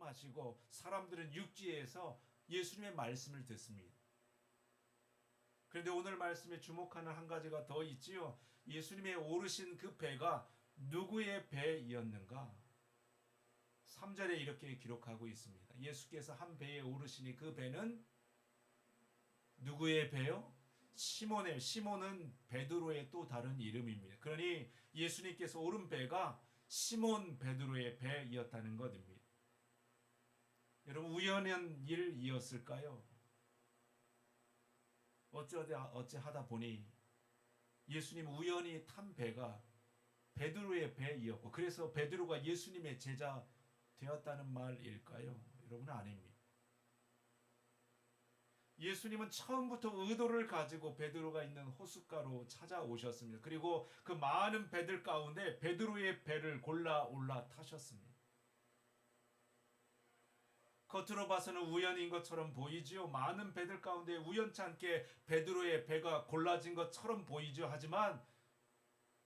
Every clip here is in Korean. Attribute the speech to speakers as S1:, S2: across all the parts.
S1: 마시고 사람들은 육지에서 예수님의 말씀을 듣습니다. 그런데 오늘 말씀에 주목하는 한 가지가 더 있지요. 예수님의 오르신 그 배가 누구의 배이었는가? 3절에 이렇게 기록하고 있습니다. 예수께서 한 배에 오르시니 그 배는 누구의 배요? 시몬의. 시몬은 베드로의 또 다른 이름입니다. 그러니 예수님께서 오른 배가 시몬 베드로의 배이었다는 것입니다. 여러분, 우연한 일이었을까요? 어찌하다 보니 예수님 우연히 탄 배가 베드로의 배이었고, 그래서 베드로가 예수님의 제자 되었다는 말일까요? 여러분, 아닙니다. 예수님은 처음부터 의도를 가지고 베드로가 있는 호숫가로 찾아오셨습니다. 그리고 그 많은 배들 가운데 베드로의 배를 골라 올라타셨습니다. 겉으로 봐서는 우연인 것처럼 보이지요. 많은 배들 가운데 우연찮게 베드로의 배가 골라진 것처럼 보이죠. 하지만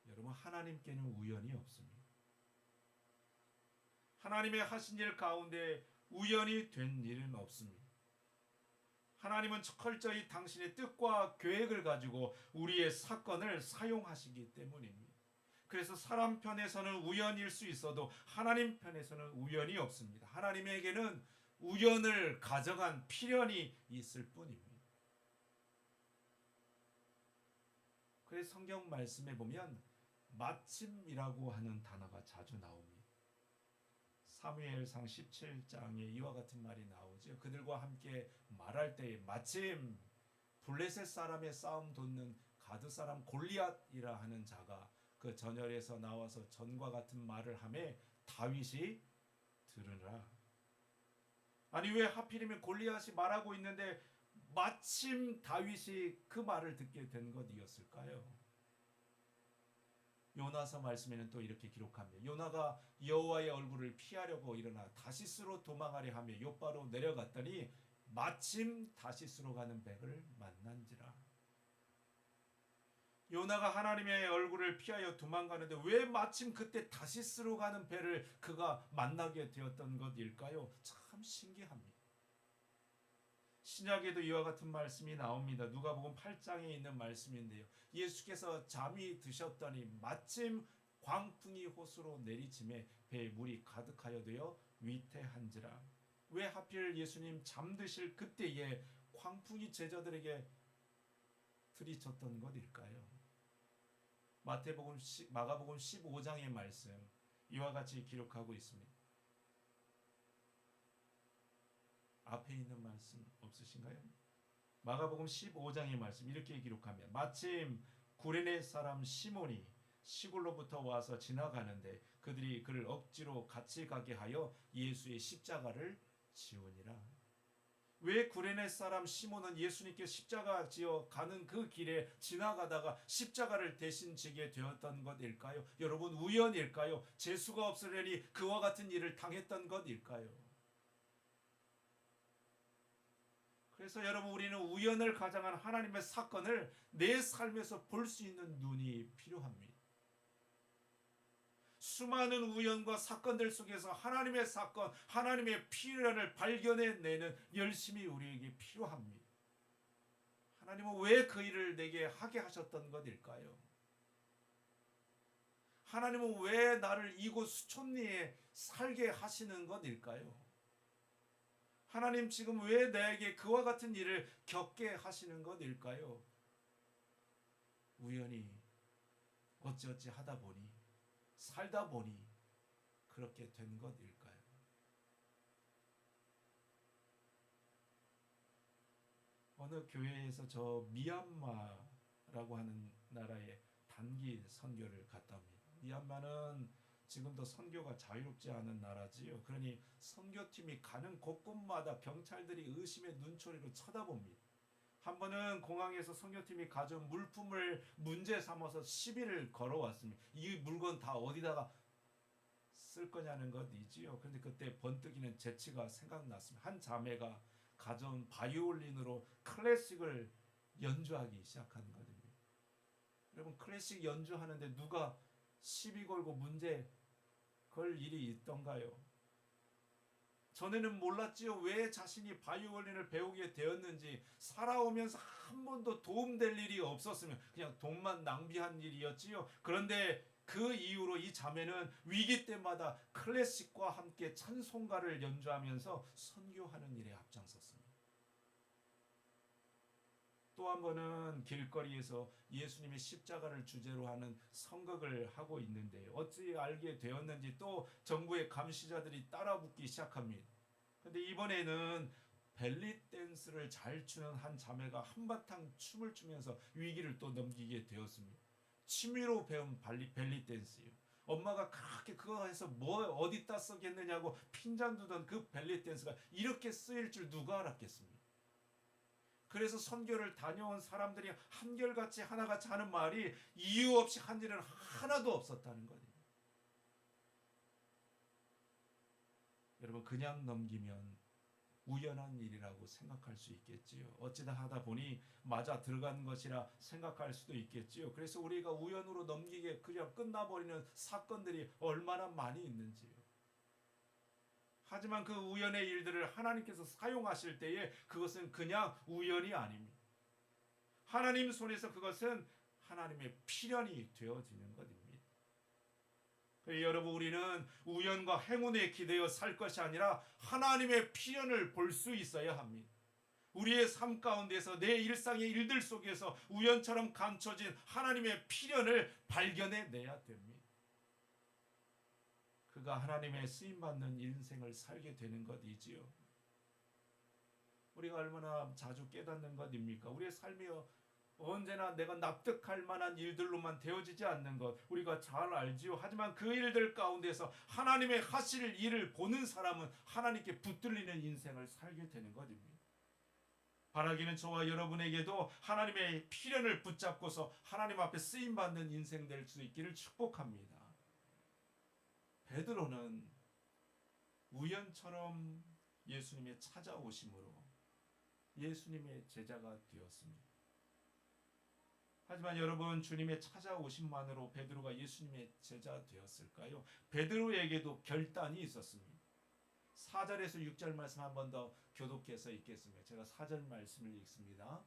S1: 여러분, 하나님께는 우연이 없습니다. 하나님의 하신 일 가운데 우연이 된 일은 없습니다. 하나님은 철저히 당신의 뜻과 계획을 가지고 우리의 사건을 사용하시기 때문입니다. 그래서 사람 편에서는 우연일 수 있어도 하나님 편에서는 우연이 없습니다. 하나님에게는 우연을 가져간 필연이 있을 뿐입니다. 그래서 성경 말씀에 보면 마침이라고 하는 단어가 자주 나옵니다. 사무엘상 17장에 이와 같은 말이 나오죠. 그들과 함께 말할 때에 마침 블레셋 사람의 싸움 돋는 가드 사람 골리앗이라 하는 자가 그 전열에서 나와서 전과 같은 말을 하매 다윗이 들으라. 아니, 왜 하필이면 골리앗이 말하고 있는데 마침 다윗이 그 말을 듣게 된 것이었을까요? 요나서 말씀에는 또 이렇게 기록합니다. 요나가 여호와의 얼굴을 피하려고 일어나 다시스로 도망하려 하며 욥바로 내려갔더니 마침 다시스로 가는 백을 만난지라. 요나가 하나님의 얼굴을 피하여 도망가는데 왜 마침 그때 다시스로 가는 배를 그가 만나게 되었던 것일까요? 참 신기합니다. 신약에도 이와 같은 말씀이 나옵니다. 누가복음 8장에 있는 말씀인데요. 예수께서 잠이 드셨더니 마침 광풍이 호수로 내리침에 배에 물이 가득하여 되어 위태한지라. 왜 하필 예수님 잠드실 그때에 광풍이 제자들에게 들이쳤던 것일까요? 마가복음 15장의 말씀 이와 같이 기록하고 있습니다. 앞에 있는 말씀 없으신가요? 마가복음 15장의 말씀 이렇게 기록하면 마침 구레네 사람 시몬이 시골로부터 와서 지나가는데 그들이 그를 억지로 같이 가게 하여 예수의 십자가를 지우니라. 왜 구레네 사람 시몬은 예수님께 십자가 지어 가는 그 길에 지나가다가 십자가를 대신 지게 되었던 것일까요? 여러분, 우연일까요? 재수가 없으려니 그와 같은 일을 당했던 것일까요? 그래서 여러분, 우리는 우연을 가장한 하나님의 사건을 내 삶에서 볼 수 있는 눈이 필요합니다. 수많은 우연과 사건들 속에서 하나님의 사건, 하나님의 필연을 발견해내는 열심이 우리에게 필요합니다. 하나님은 왜 그 일을 내게 하게 하셨던 것일까요? 하나님은 왜 나를 이곳 수촌리에 살게 하시는 것일까요? 하나님 지금 왜 나에게 그와 같은 일을 겪게 하시는 것일까요? 우연히 어찌어찌 하다 보니 살다 보니 그렇게 된 것일까요? 어느 교회에서 저 미얀마라고 하는 나라에 단기 선교를 갔다 옵니다. 미얀마는 지금도 선교가 자유롭지 않은 나라지요. 그러니 선교팀이 가는 곳곳마다 경찰들이 의심의 눈초리로 쳐다봅니다. 한 번은 공항에서 선교팀이 가져온 물품을 문제 삼아서 시비를 걸어왔습니다. 이 물건 다 어디다가 쓸 거냐는 것이지요. 그런데 그때 번뜩이는 재치가 생각났습니다. 한 자매가 가져온 바이올린으로 클래식을 연주하기 시작한 것입니다. 여러분, 클래식 연주하는데 누가 시비 걸고 문제 걸 일이 있던가요? 전에는 몰랐지요. 왜 자신이 바이올린을 배우게 되었는지. 살아오면서 한 번도 도움될 일이 없었으면 그냥 돈만 낭비한 일이었지요. 그런데 그 이후로 이 자매는 위기 때마다 클래식과 함께 찬송가를 연주하면서 선교하는 일에 앞장섰습니다. 또 한 번은 길거리에서 예수님의 십자가를 주제로 하는 선극을 하고 있는데요. 어찌 알게 되었는지 또 정부의 감시자들이 따라붙기 시작합니다. 근데 이번에는 벨리 댄스를 잘 추는 한 자매가 한바탕 춤을 추면서 위기를 또 넘기게 되었습니다. 취미로 배운 벨리 댄스예요. 엄마가 그렇게 그거 해서 뭐 어디다 쓰겠느냐고 핀잔 두던 그 벨리 댄스가 이렇게 쓰일 줄 누가 알았겠습니까? 그래서 선교를 다녀온 사람들이 한결같이 하나같이 하는 말이 이유 없이 한 일은 하나도 없었다는 거예요. 여러분 그냥 넘기면 우연한 일이라고 생각할 수 있겠지요. 어찌다 하다 보니 맞아 들어간 것이라 생각할 수도 있겠지요. 그래서 우리가 우연으로 넘기게 그냥 끝나버리는 사건들이 얼마나 많이 있는지요. 하지만 그 우연의 일들을 하나님께서 사용하실 때에 그것은 그냥 우연이 아닙니다. 하나님 손에서 그것은 하나님의 필연이 되어지는 것입니다. 여러분 우리는 우연과 행운에 기대어 살 것이 아니라 하나님의 필연을 볼 수 있어야 합니다. 우리의 삶 가운데서 내 일상의 일들 속에서 우연처럼 감춰진 하나님의 필연을 발견해내야 됩니다. 그가 하나님의 쓰임받는 인생을 살게 되는 것이지요. 우리가 얼마나 자주 깨닫는 것입니까? 우리의 삶이 언제나 내가 납득할 만한 일들로만 되어지지 않는 것 우리가 잘 알지요. 하지만 그 일들 가운데서 하나님의 하실 일을 보는 사람은 하나님께 붙들리는 인생을 살게 되는 것입니다. 바라기는 저와 여러분에게도 하나님의 필연을 붙잡고서 하나님 앞에 쓰임받는 인생 될 수 있기를 축복합니다. 베드로는 우연처럼 예수님의 찾아오심으로 예수님의 제자가 되었습니다. 하지만 여러분 주님의 찾아오심만으로 베드로가 예수님의 제자 되었을까요? 베드로에게도 결단이 있었습니다. 4절에서 6절 말씀 한 번 더 교독해서 읽겠습니다. 제가 4절 말씀을 읽습니다.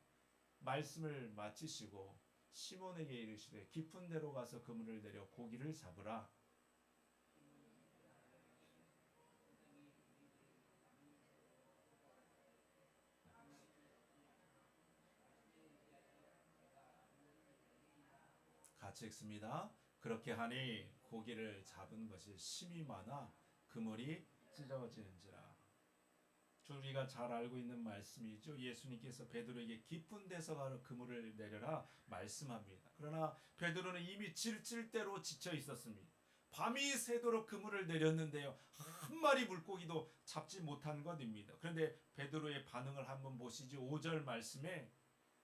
S1: 말씀을 마치시고 시몬에게 이르시되 깊은 데로 가서 그물을 내려 고기를 잡으라. 같이 읽습니다. 그렇게 하니 고기를 잡은 것이 심이 많아 그물이 찢어지는지라. 우리가 잘 알고 있는 말씀이죠. 예수님께서 베드로에게 깊은 데서 가서 그물을 내려라 말씀합니다. 그러나 베드로는 이미 질질 대로 지쳐 있었습니다. 밤이 새도록 그물을 내렸는데요. 한 마리 물고기도 잡지 못한 것입니다. 그런데 베드로의 반응을 한번 보시죠. 5절 말씀에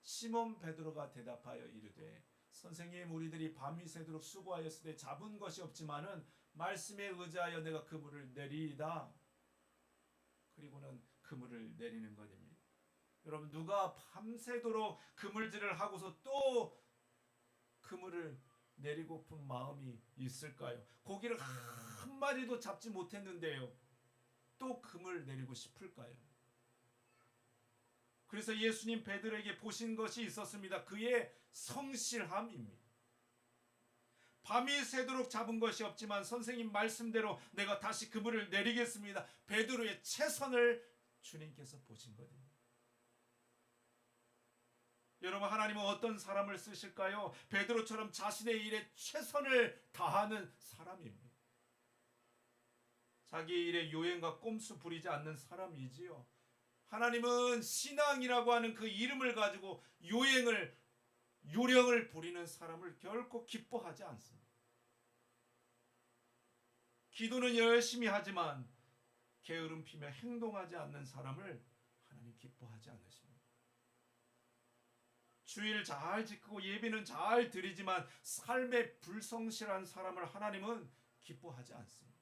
S1: 시몬 베드로가 대답하여 이르되 선생님 우리들이 밤이 새도록 수고하였을 때 잡은 것이 없지만은 말씀에 의지하여 내가 그물을 내리이다. 그리고는 그물을 내리는 것입니다. 여러분 누가 밤새도록 그물질을 하고서 또 그물을 내리고픈 마음이 있을까요? 고기를 한 마리도 잡지 못했는데요. 또 그물 내리고 싶을까요? 그래서 예수님 베드로에게 보신 것이 있었습니다. 그의 성실함입니다. 밤이 새도록 잡은 것이 없지만 선생님 말씀대로 내가 다시 그물을 내리겠습니다. 베드로의 최선을 주님께서 보신 것입니다. 여러분 하나님은 어떤 사람을 쓰실까요? 베드로처럼 자신의 일에 최선을 다하는 사람입니다. 자기 일에 요행과 꼼수 부리지 않는 사람이지요. 하나님은 신앙이라고 하는 그 이름을 가지고 요령을 부리는 사람을 결코 기뻐하지 않습니다. 기도는 열심히 하지만 게으름 피며 행동하지 않는 사람을 하나님 기뻐하지 않으십니다. 주의를 잘 지키고 예배는 잘 드리지만 삶에 불성실한 사람을 하나님은 기뻐하지 않습니다.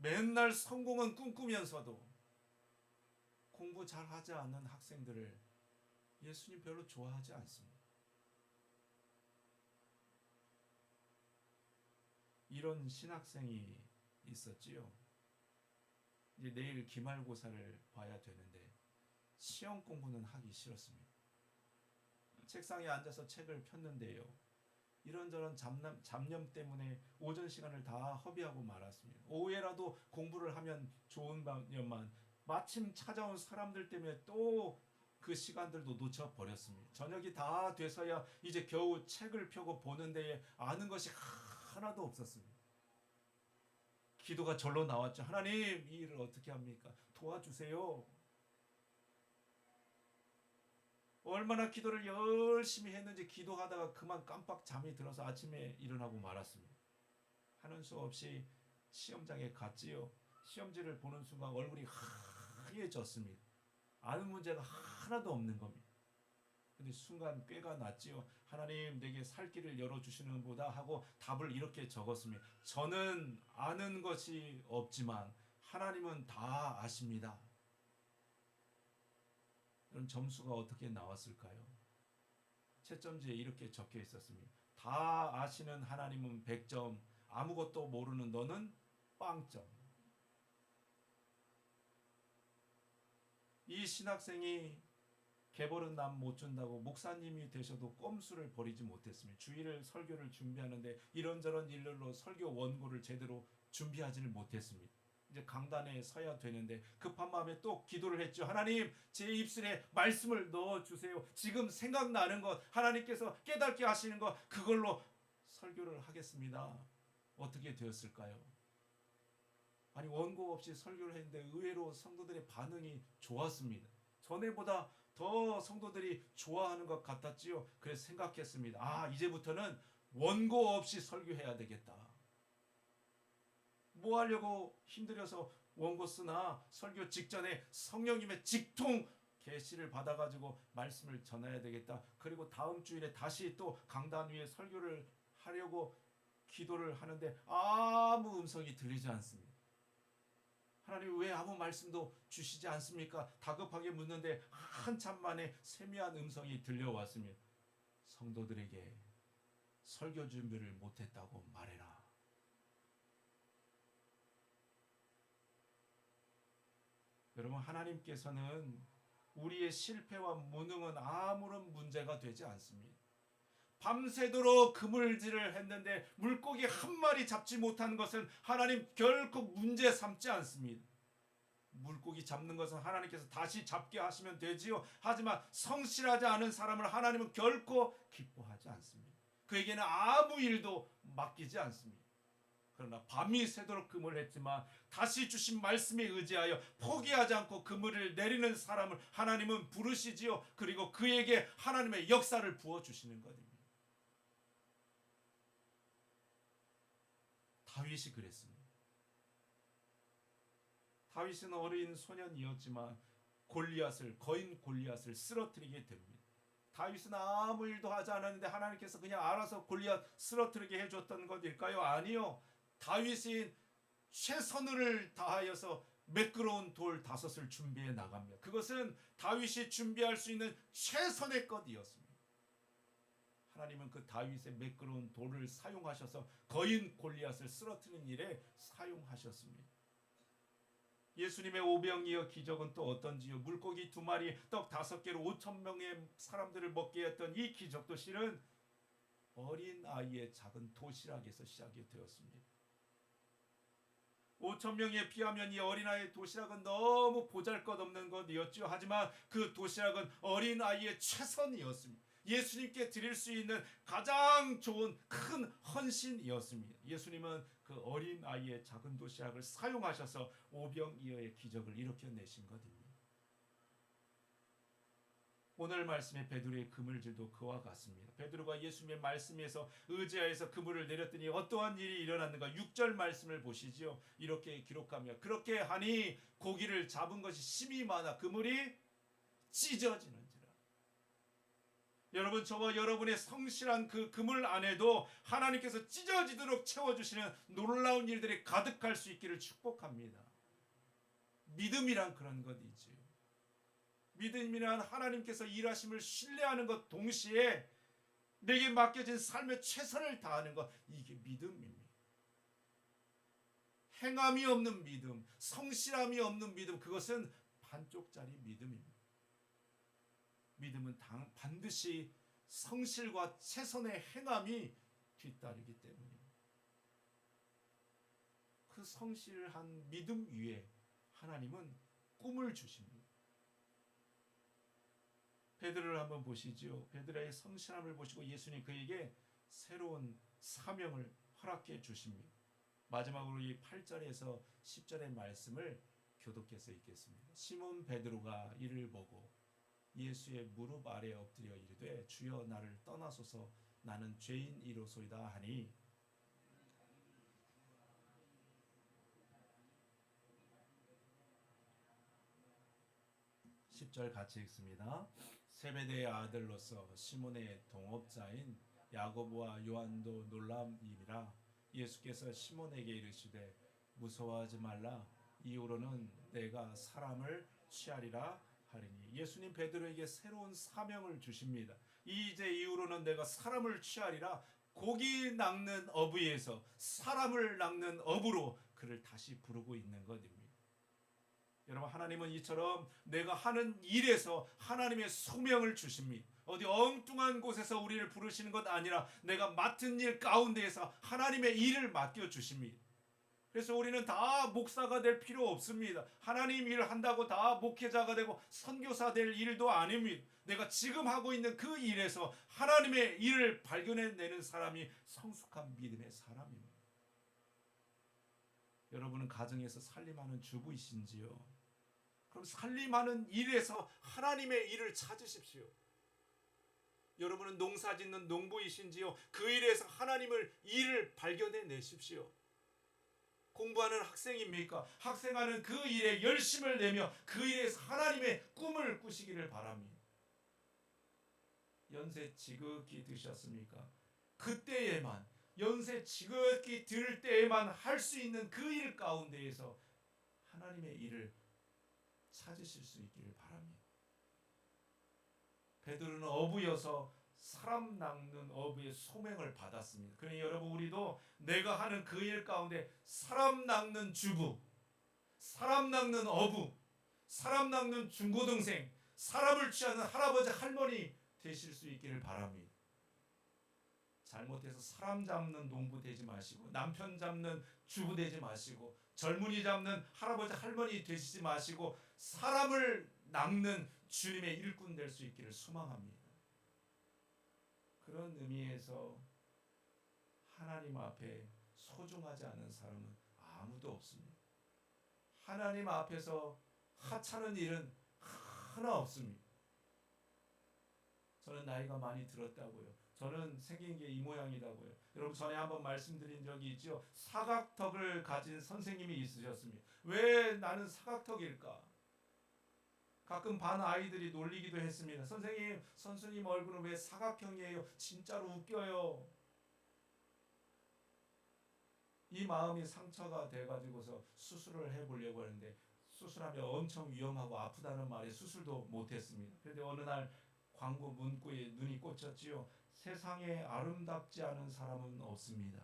S1: 맨날 성공은 꿈꾸면서도 공부 잘하지 않는 학생들을 예수님 별로 좋아하지 않습니다. 이런 신학생이 있었지요. 이제 내일 기말고사를 봐야 되는데 시험 공부는 하기 싫었습니다. 책상에 앉아서 책을 폈는데요. 이런저런 잡념 때문에 오전 시간을 다 허비하고 말았습니다. 오후에라도 공부를 하면 좋은 반면만 마침 찾아온 사람들 때문에 또 그 시간들도 놓쳐버렸습니다. 저녁이 다 돼서야 이제 겨우 책을 펴고 보는 데에 아는 것이 하나도 없었습니다. 기도가 절로 나왔죠. 하나님, 이 일을 어떻게 합니까? 도와주세요. 얼마나 기도를 열심히 했는지 기도하다가 그만 깜빡 잠이 들어서 아침에 일어나고 말았습니다. 하는 수 없이 시험장에 갔지요. 시험지를 보는 순간 얼굴이 하얘졌습니다. 아는 문제가 하나도 없는 겁니다. 근데 순간 꾀가 났지요. 하나님, 내게 살 길을 열어주시는 보다 하고 답을 이렇게 적었습니다. 저는 아는 것이 없지만 하나님은 다 아십니다. 그럼 점수가 어떻게 나왔을까요? 채점지에 이렇게 적혀 있었습니다. 다 아시는 하나님은 100점, 아무것도 모르는 너는 빵점. 이 신학생이 개벌은 남 못 준다고 목사님이 되셔도 꼼수를 버리지 못했습니다. 주일을 설교를 준비하는데 이런저런 일들로 설교 원고를 제대로 준비하지를 못했습니다. 이제 강단에 서야 되는데 급한 마음에 또 기도를 했죠. 하나님, 제 입술에 말씀을 넣어주세요. 지금 생각나는 것, 하나님께서 깨닫게 하시는 것, 그걸로 설교를 하겠습니다. 어떻게 되었을까요? 아니, 원고 없이 설교를 했는데 의외로 성도들의 반응이 좋았습니다. 전에보다 더 성도들이 좋아하는 것 같았지요. 그래서 생각했습니다. 아, 이제부터는 원고 없이 설교해야 되겠다. 뭐 하려고 힘들여서 원고 쓰나 설교 직전에 성령님의 직통 계시를 받아가지고 말씀을 전해야 되겠다. 그리고 다음 주일에 다시 또 강단 위에 설교를 하려고 기도를 하는데 아무 음성이 들리지 않습니다. 하나님, 왜 아무 말씀도 주시지 않습니까? 다급하게 묻는데 한참 만에 세미한 음성이 들려왔습니다. 성도들에게 설교 준비를 못했다고 말해라. 여러분, 하나님께서는 우리의 실패와 무능은 아무런 문제가 되지 않습니다. 밤새도록 그물질을 했는데 물고기 한 마리 잡지 못한 것은 하나님 결코 문제 삼지 않습니다. 물고기 잡는 것은 하나님께서 다시 잡게 하시면 되지요. 하지만 성실하지 않은 사람을 하나님은 결코 기뻐하지 않습니다. 그에게는 아무 일도 맡기지 않습니다. 그러나 밤이 새도록 그물을 했지만 다시 주신 말씀에 의지하여 포기하지 않고 그물을 내리는 사람을 하나님은 부르시지요. 그리고 그에게 하나님의 역사를 부어주시는 것입니다. 다윗이 그랬습니다. 다윗은 어린 소년이었지만 거인 골리앗을 쓰러뜨리게 됩니다. 다윗은 아무 일도 하지 않았는데 하나님께서 그냥 알아서 골리앗 쓰러뜨리게 해줬던 것일까요? 아니요. 다윗이 최선을 다하여서 매끄러운 돌 5을 준비해 나갑니다. 그것은 다윗이 준비할 수 있는 최선의 것이었습니다. 하나님은 그 다윗의 매끄러운 돌을 사용하셔서 거인 골리앗을 쓰러뜨리는 일에 사용하셨습니다. 예수님의 오병이어 기적은 또 어떤지요? 물고기 2마리, 떡 5개로 5,000명의 사람들을 먹게 했던 이 기적도 실은 어린 아이의 작은 도시락에서 시작이 되었습니다. 5,000명에 비하면 이 어린아이의 도시락은 너무 보잘것없는 것이었죠. 하지만 그 도시락은 어린아이의 최선이었습니다. 예수님께 드릴 수 있는 가장 좋은 큰 헌신이었습니다. 예수님은 그 어린아이의 작은 도시락을 사용하셔서 오병이어의 기적을 일으켜내신 것입니다. 오늘 말씀의 베드로의 그물질도 그와 같습니다. 베드로가 예수님의 말씀에서 의지하여서 그물을 내렸더니 어떠한 일이 일어났는가? 6절 말씀을 보시지요. 이렇게 기록하며 그렇게 하니 고기를 잡은 것이 심히 많아 그물이 찢어지는지라. 여러분, 저와 여러분의 성실한 그 그물 안에도 하나님께서 찢어지도록 채워주시는 놀라운 일들이 가득할 수 있기를 축복합니다. 믿음이란 그런 것이지요. 믿음이란 하나님께서 일하심을 신뢰하는 것 동시에 내게 맡겨진 삶의 최선을 다하는 것, 이게 믿음입니다. 행함이 없는 믿음, 성실함이 없는 믿음, 그것은 반쪽짜리 믿음입니다. 믿음은 반드시 성실과 최선의 행함이 뒤따르기 때문입니다. 그 성실한 믿음 위에 하나님은 꿈을 주십니다. 베드로를 한번 보시죠. 베드로의 성실함을 보시고 예수님 그에게 새로운 사명을 허락해 주십니다. 마지막으로 이 8절에서 10절의 말씀을 교독해서 읽겠습니다. 시몬 베드로가 이를 보고 예수의 무릎 아래 엎드려 이르되 주여 나를 떠나소서 나는 죄인이로소이다 하니 10절 같이 읽습니다. 세베대의 아들로서 시몬의 동업자인 야고보와 요한도 놀람이니라. 예수께서 시몬에게 이르시되 무서워하지 말라 이후로는 내가 사람을 취하리라 하리니. 예수님 베드로에게 새로운 사명을 주십니다. 이제 이후로는 내가 사람을 취하리라. 고기 낚는 어부에서 사람을 낚는 어부로 그를 다시 부르고 있는 것입니다. 여러분, 하나님은 이처럼 내가 하는 일에서 하나님의 소명을 주십니다. 어디 엉뚱한 곳에서 우리를 부르시는 것 아니라 내가 맡은 일 가운데에서 하나님의 일을 맡겨주십니다. 그래서 우리는 다 목사가 될 필요 없습니다. 하나님 일을 한다고 다 목회자가 되고 선교사 될 일도 아닙니다. 내가 지금 하고 있는 그 일에서 하나님의 일을 발견해내는 사람이 성숙한 믿음의 사람입니다. 여러분은 가정에서 살림하는 주부이신지요? 그럼 살림하는 일에서 하나님의 일을 찾으십시오. 여러분은 농사짓는 농부이신지요? 그 일에서 하나님을 일을 발견해 내십시오. 공부하는 학생입니까? 학생하는 그 일에 열심을 내며 그 일에서 하나님의 꿈을 꾸시기를 바랍니다. 연세 지극히 드셨습니까? 그때에만, 연세 지극히 들 때에만 할 수 있는 그 일 가운데에서 하나님의 일을 찾으실 수 있기를 바랍니다. 베드로는 어부여서 사람 낚는 어부의 소명을 받았습니다. 그러니 여러분, 우리도 내가 하는 그 일 가운데 사람 낚는 주부, 사람 낚는 어부, 사람 낚는 중고등생, 사람을 취하는 할아버지 할머니 되실 수 있기를 바랍니다. 잘못해서 사람 잡는 농부 되지 마시고, 남편 잡는 주부 되지 마시고, 젊은이 잡는 할아버지 할머니 되시지 마시고, 사람을 낚는 주님의 일꾼 될 수 있기를 소망합니다. 그런 의미에서 하나님 앞에 소중하지 않은 사람은 아무도 없습니다. 하나님 앞에서 하찮은 일은 하나 없습니다. 저는 나이가 많이 들었다고요. 저는 생긴 게 이 모양이라고요. 여러분, 전에 한번 말씀드린 적이 있죠. 사각턱을 가진 선생님이 있으셨습니다. 왜 나는 사각턱일까? 가끔 반 아이들이 놀리기도 했습니다. 선생님, 선수님 얼굴은 왜 사각형이에요? 진짜로 웃겨요. 이 마음이 상처가 돼가지고서 수술을 해보려고 하는데 수술하면 엄청 위험하고 아프다는 말에 수술도 못했습니다. 그런데 어느 날 광고 문구에 눈이 꽂혔지요. 세상에 아름답지 않은 사람은 없습니다.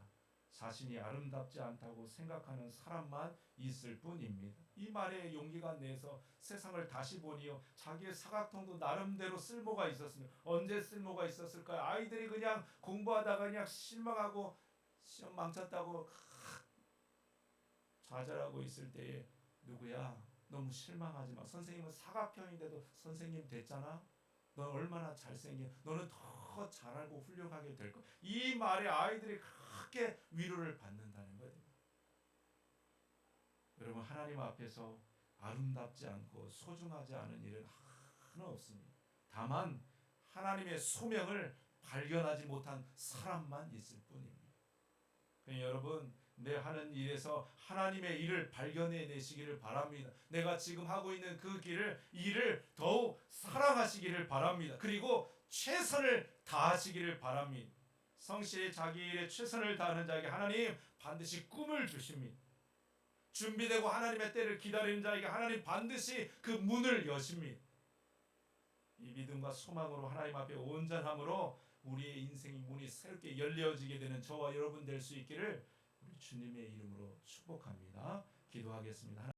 S1: 자신이 아름답지 않다고 생각하는 사람만 있을 뿐입니다. 이 말에 용기가 내서 세상을 다시 보니요, 자기의 사각통도 나름대로 쓸모가 있었습니다. 언제 쓸모가 있었을까요? 아이들이 그냥 공부하다가 그냥 실망하고 시험 망쳤다고 좌절하고 있을 때에 누구야, 너무 실망하지 마. 선생님은 사각형인데도 선생님 됐잖아. 넌 얼마나 잘생겨. 너는 더 잘하고 훌륭하게 될 거야. 이 말에 아이들이 크게 위로를 받는다는 거예요. 여러분, 하나님 앞에서 아름답지 않고 소중하지 않은 일은 하나 없습니다. 다만 하나님의 소명을 발견하지 못한 사람만 있을 뿐입니다. 그러니까 여러분, 내 하는 일에서 하나님의 일을 발견해 내시기를 바랍니다. 내가 지금 하고 있는 그 일을 더욱 사랑하시기를 바랍니다. 그리고 최선을 다하시기를 바랍니다. 성실히 자기 일에 최선을 다하는 자에게 하나님 반드시 꿈을 주십니다. 준비되고 하나님의 때를 기다리는 자에게 하나님 반드시 그 문을 여십니다. 이 믿음과 소망으로 하나님 앞에 온전함으로 우리의 인생의 문이 새롭게 열려지게 되는 저와 여러분 될 수 있기를 우리 주님의 이름으로 축복합니다. 기도하겠습니다.